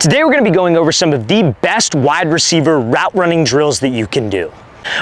Today we're going to be going over some of the best wide receiver route running drills that you can do.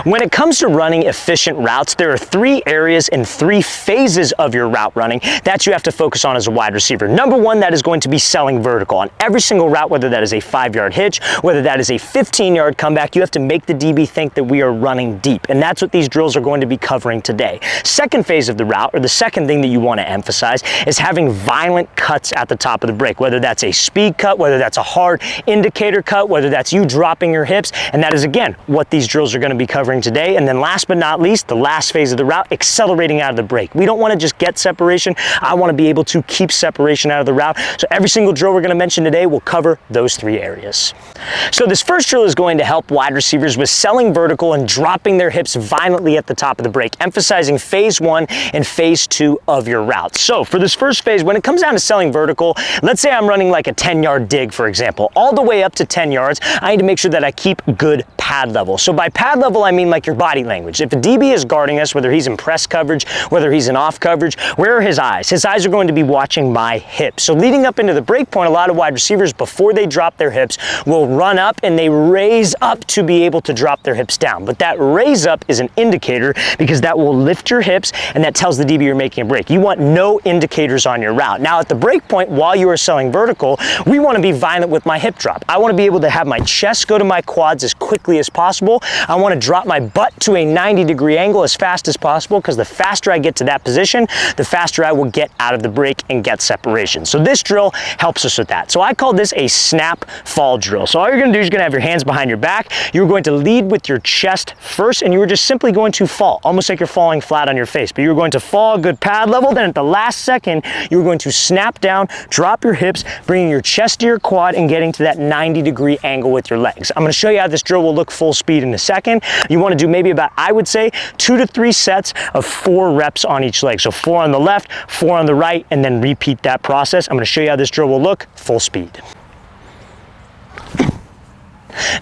When it comes to running efficient routes, there are three areas and three phases of your route running that you have to focus on as a wide receiver. Number one, that is going to be selling vertical. On every single route, whether that is a 5-yard hitch, whether that is a 15-yard comeback, you have to make the DB think that we are running deep. And that's what these drills are going to be covering today. Second phase of the route, or the second thing that you want to emphasize, is having violent cuts at the top of the break, whether that's a speed cut, whether that's a hard indicator cut, whether that's you dropping your hips. And that is, again, what these drills are going to be covering today. And then last but not least, the last phase of the route, accelerating out of the break. We don't want to just get separation. I want to be able to keep separation out of the route. So every single drill we're going to mention today will cover those three areas. So this first drill is going to help wide receivers with selling vertical and dropping their hips violently at the top of the break, emphasizing phase one and phase two of your route. So for this first phase, when it comes down to selling vertical, let's say I'm running like a 10-yard dig, for example, all the way up to 10 yards, I need to make sure that I keep good pad level. So by pad level, I mean like your body language. If a DB is guarding us, whether he's in press coverage, whether he's in off coverage, where are his eyes? His eyes are going to be watching my hips. So leading up into the break point, a lot of wide receivers, before they drop their hips, will run up and they raise up to be able to drop their hips down. But that raise up is an indicator because that will lift your hips and that tells the DB you're making a break. You want no indicators on your route. Now at the break point, while you are selling vertical, we want to be violent with my hip drop. I want to be able to have my chest go to my quads as quickly as possible. I want to drop my butt to a 90-degree angle as fast as possible, because the faster I get to that position, the faster I will get out of the break and get separation. So this drill helps us with that. So I call this a snap fall drill. So all you're going to do is you're going to have your hands behind your back. You're going to lead with your chest first, and you are just simply going to fall, almost like you're falling flat on your face. But you're going to fall a good pad level. Then at the last second, you're going to snap down, drop your hips, bringing your chest to your quad and getting to that 90-degree angle with your legs. I'm going to show you how this drill will look full speed in a second. You want to do maybe about, I would say, 2 to 3 sets of 4 reps on each leg. So 4 on the left, 4 on the right, and then repeat that process. I'm going to show you how this drill will look full speed.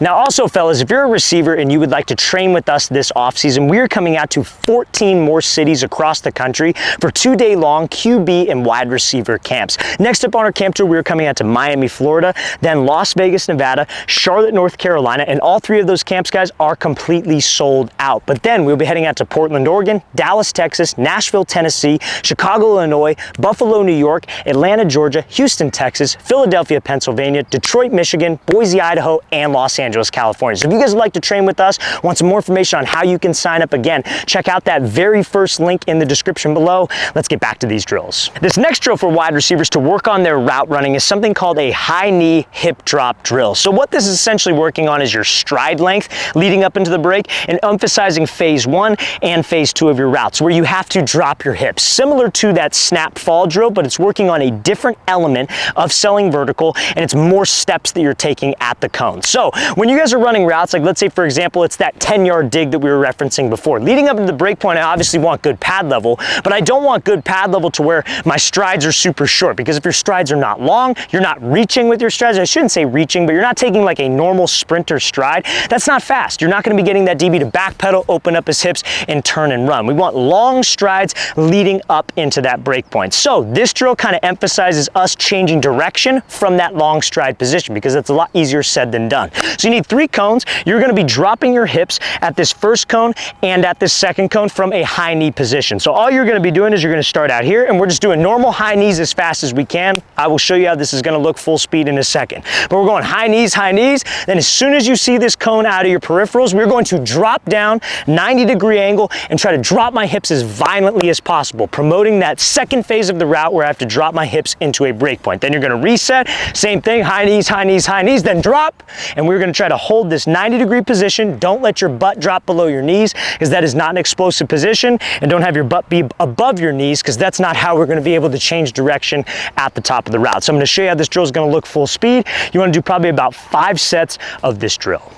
Now also, fellas, if you're a receiver and you would like to train with us this offseason, we are coming out to 14 more cities across the country for 2-day-long QB and wide receiver camps. Next up on our camp tour, we are coming out to Miami, Florida, then Las Vegas, Nevada, Charlotte, North Carolina, and all 3 of those camps, guys, are completely sold out. But then we'll be heading out to Portland, Oregon, Dallas, Texas, Nashville, Tennessee, Chicago, Illinois, Buffalo, New York, Atlanta, Georgia, Houston, Texas, Philadelphia, Pennsylvania, Detroit, Michigan, Boise, Idaho, and Los Angeles, California. So if you guys would like to train with us, want some more information on how you can sign up, again, check out that very first link in the description below. Let's get back to these drills. This next drill for wide receivers to work on their route running is something called a high knee hip drop drill. So what this is essentially working on is your stride length leading up into the break and emphasizing phase 1 and phase 2 of your routes, where you have to drop your hips. Similar to that snap fall drill, but it's working on a different element of selling vertical, and it's more steps that you're taking at the cone. So when you guys are running routes, like let's say, for example, it's that 10-yard dig that we were referencing before. Leading up into the break point, I obviously want good pad level, but I don't want good pad level to where my strides are super short, because if your strides are not long, you're not reaching with your strides. I shouldn't say reaching, but you're not taking like a normal sprinter stride. That's not fast. You're not going to be getting that DB to backpedal, open up his hips, and turn and run. We want long strides leading up into that break point. So this drill kind of emphasizes us changing direction from that long stride position, because it's a lot easier said than done. So you need 3 cones. You're going to be dropping your hips at this first cone and at this second cone from a high knee position. So all you're going to be doing is you're going to start out here, and we're just doing normal high knees as fast as we can. I will show you how this is going to look full speed in a second. But we're going high knees, high knees. Then as soon as you see this cone out of your peripherals, we're going to drop down 90-degree angle and try to drop my hips as violently as possible, promoting that second phase of the route where I have to drop my hips into a break point. Then you're going to reset, same thing, high knees, high knees, high knees, then drop, and we're going to try to hold this 90-degree position. Don't let your butt drop below your knees, because that is not an explosive position, and don't have your butt be above your knees, because that's not how we're going to be able to change direction at the top of the route. So I'm going to show you how this drill is going to look full speed. You want to do probably about 5 sets of this drill.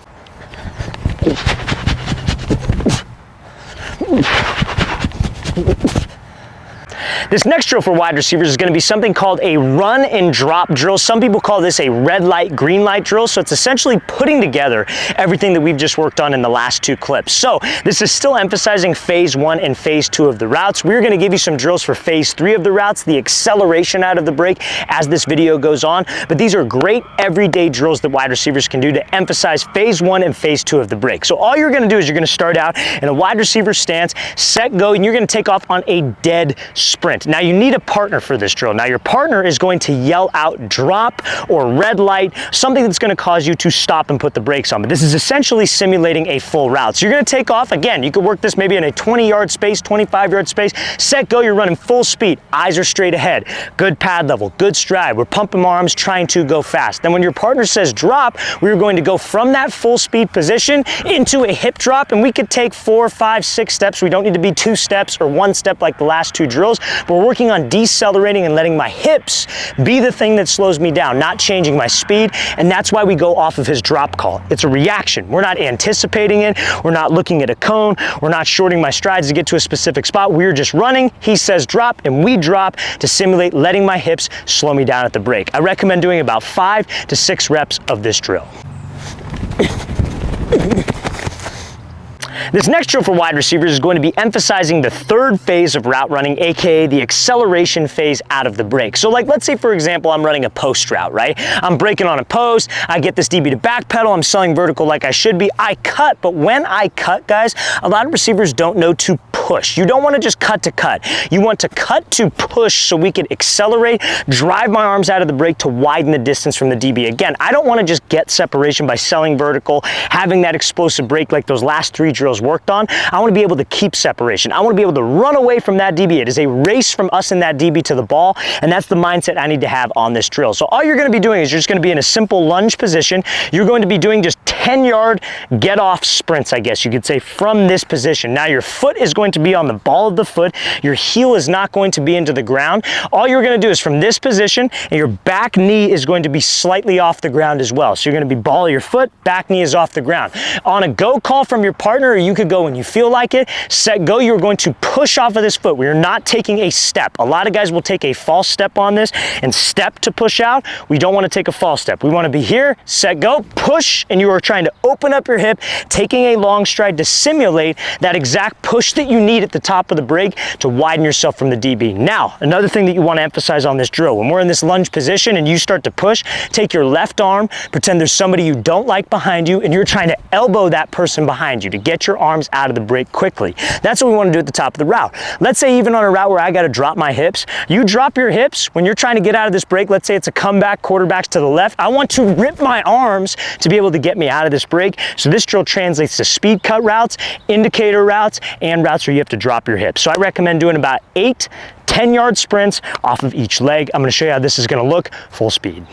This next drill for wide receivers is going to be something called a run and drop drill. Some people call this a red light, green light drill. So it's essentially putting together everything that we've just worked on in the last two clips. So this is still emphasizing phase 1 and phase 2 of the routes. We're going to give you some drills for phase 3 of the routes, the acceleration out of the break as this video goes on. But these are great everyday drills that wide receivers can do to emphasize phase 1 and phase 2 of the break. So all you're going to do is you're going to start out in a wide receiver stance, set, go, and you're going to take off on a dead sprint. Now you need a partner for this drill. Now your partner is going to yell out drop or red light, something that's going to cause you to stop and put the brakes on. But this is essentially simulating a full route. So you're going to take off, again, you could work this maybe in a 20-yard space, 25-yard space, set, go, you're running full speed, eyes are straight ahead, good pad level, good stride, we're pumping our arms, trying to go fast. Then when your partner says drop, we're going to go from that full speed position into a hip drop, and we could take 4, 5, 6 steps. We don't need to be 2 steps or 1 step like the last 2 drills, but we're working on decelerating and letting my hips be the thing that slows me down, not changing my speed, and that's why we go off of his drop call. It's a reaction. We're not anticipating it. We're not looking at a cone. We're not shorting my strides to get to a specific spot. We're just running. He says drop, and we drop to simulate letting my hips slow me down at the break. I recommend doing about 5 to 6 reps of this drill. This next drill for wide receivers is going to be emphasizing the third phase of route running, aka the acceleration phase out of the break. So like, let's say for example, I'm running a post route, right? I'm breaking on a post, I get this DB to backpedal, I'm selling vertical like I should be, I cut, but when I cut, guys, a lot of receivers don't know to push. You don't want to just cut to cut. You want to cut to push so we can accelerate, drive my arms out of the break to widen the distance from the DB. Again, I don't want to just get separation by selling vertical, having that explosive break like those last 3 drills worked on. I want to be able to keep separation. I want to be able to run away from that DB. It is a race from us and that DB to the ball, and that's the mindset I need to have on this drill. So all you're going to be doing is you're just going to be in a simple lunge position. You're going to be doing just 10-yard get-off sprints, I guess you could say, from this position. Now your foot is going to be on the ball of the foot. Your heel is not going to be into the ground. All you're going to do is from this position, and your back knee is going to be slightly off the ground as well. So you're going to be ball of your foot, back knee is off the ground. On a go call from your partner, or you could go when you feel like it, set, go, you're going to push off of this foot. We are not taking a step. A lot of guys will take a false step on this and step to push out. We don't want to take a false step. We want to be here, set, go, push, and you are trying to open up your hip, taking a long stride to simulate that exact push that you need at the top of the break to widen yourself from the DB. Now, another thing that you want to emphasize on this drill, when we're in this lunge position and you start to push, take your left arm, pretend there's somebody you don't like behind you, and you're trying to elbow that person behind you to get your arms out of the break quickly. That's what we want to do at the top of the route. Let's say even on a route where I got to drop my hips, you drop your hips when you're trying to get out of this break. Let's say it's a comeback, quarterbacks to the left. I want to rip my arms to be able to get me out of this break. So this drill translates to speed cut routes, indicator routes, and routes where you have to drop your hips. So I recommend doing about 8 10-yard sprints off of each leg. I'm going to show you how this is going to look full speed.